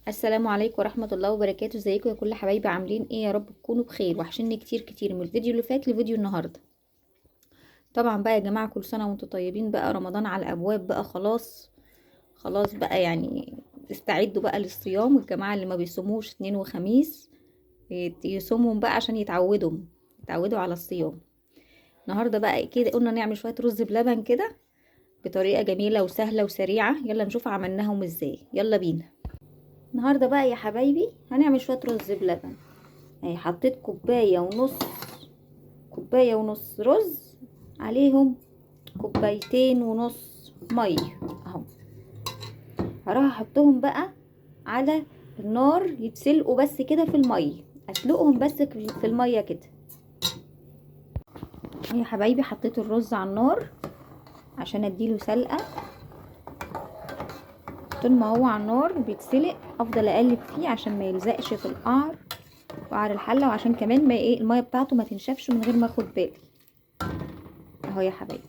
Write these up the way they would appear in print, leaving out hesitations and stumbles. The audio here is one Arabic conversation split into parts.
السلام عليكم ورحمة الله وبركاته. ازيكم يا كل حبايبي؟ عاملين ايه؟ يا رب تكونوا بخير. وحشني كتير كتير من الفيديو اللي فات لفيديو النهاردة. طبعا بقى يا جماعة كل سنة وانتم طيبين، بقى رمضان على الابواب بقى، خلاص خلاص بقى، يعني استعدوا بقى للصيام. والجماعة اللي ما بيصوموش اثنين وخميس يصوموا بقى عشان يتعودوا على الصيام. النهاردة بقى كده قلنا نعمل شوية رز بلبن كده بطريقة جميلة وسهلة وسريعة. يلا نشوف عملناهم ازاي، يلا بينا. النهارده بقى يا حبايبي هنعمل شويه رز بلبن. اهي حطيت كوبايه ونص رز، عليهم كوبايتين ونص ميه اهو. هروح احطهم بقى على النار يتسلقوا بس كده في الميه، اسلقهم بس في الميه كده. اهي يا حبايبي حطيت الرز على النار عشان اديله سلقه. طول ما هو على النار بيتسلق افضل اقلب فيه عشان ما يلزقش في وقعر الحله، وعشان كمان ما الميه بتاعته ما تنشفش من غير ما اخد بالي. اهو يا حبايبي،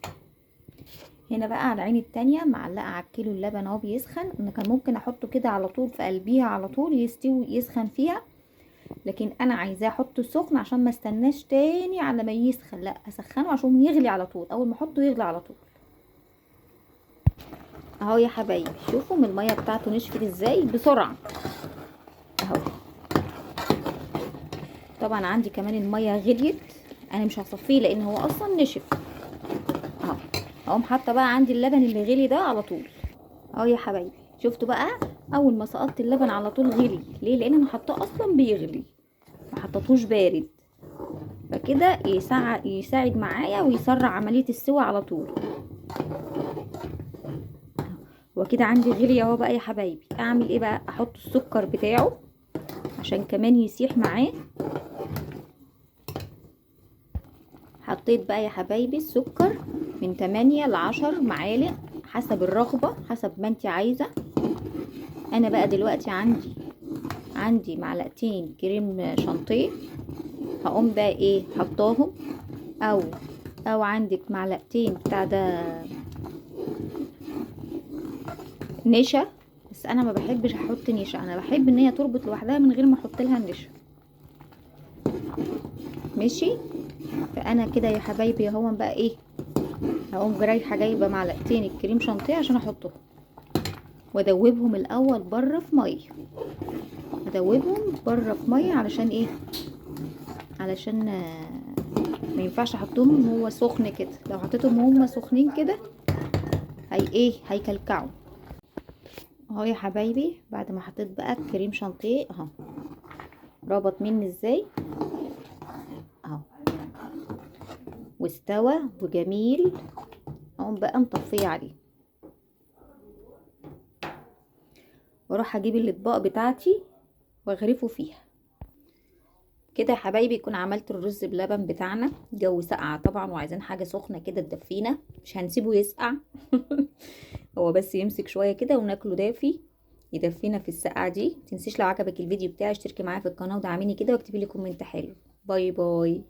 هنا بقى على العين التانية معلقه على الكيلو اللبن اهو بيسخن. انا كان ممكن احطه كده على طول في قلبيها على طول يستوي يسخن فيها، لكن انا عايزاه احطه سخن عشان ما استناش تاني على ما يسخن، لا اسخنه عشان يغلي على طول، اول ما احطه يغلي على طول. اهو يا حبايبي شوفوا من الميه بتاعته نشفت ازاي بسرعه اهو. طبعا عندي كمان الميه غليت، انا مش هصفيه لان هو اصلا نشف اهو. اقوم حاطه بقى عندي اللبن اللي غلي ده على طول اهو يا حبايبي. شفتوا بقى اول ما سقطت اللبن على طول غلي، ليه؟ لان انا حاطاه اصلا بيغلي، ما حطيتهوش بارد، فكده يساعد معايا ويسرع عمليه السوى على طول. وكده عندي غلي اهو بقى يا حبايبي. اعمل ايه بقى؟ احط السكر بتاعه عشان كمان يسيح معاه. حطيت بقى يا حبايبي السكر من 8 ل 10 معالق حسب الرغبة، حسب ما انت عايزة. انا بقى دلوقتي عندي معلقتين كريم شانتيه، هقوم بقى ايه حطاهم، او عندك معلقتين بتاع ده نشا، بس انا ما بحبش احط نشا، انا بحب ان هي تربط لوحدها من غير ما احط لها النشا. ماشي، فانا كده يا حبايبي اهو بقى ايه، هقوم رايحه جايبه معلقتين الكريم شانتيه عشان احطهم وادوبهم الاول بره في ميه. ادوبهم بره في ميه علشان ايه؟ علشان ما ينفعش احطهم وهو سخن كده، لو حطيتهم وهم سخنين كده هيكلكعوا اهو يا حبايبي. بعد ما حطيت بقى الكريم شانتيه اهو ربط مني ازاي اهو واستوى وجميل. اقوم بقى مطفيه عليه واروح اجيب الاطباق بتاعتي واغرفه فيها كده يا حبايبي. يكون عملت الرز بلبن بتاعنا. جو ساقعه طبعا وعايزين حاجه سخنه كده تدفينا، مش هنسيبه يسقع هو بس يمسك شويه كده وناكله دافي يدفينا في السقعه دي. متنسيش لو عجبك الفيديو بتاعي اشتركي معايا في القناه ودعميني كده واكتبي لي كومنت حلو. باي باي.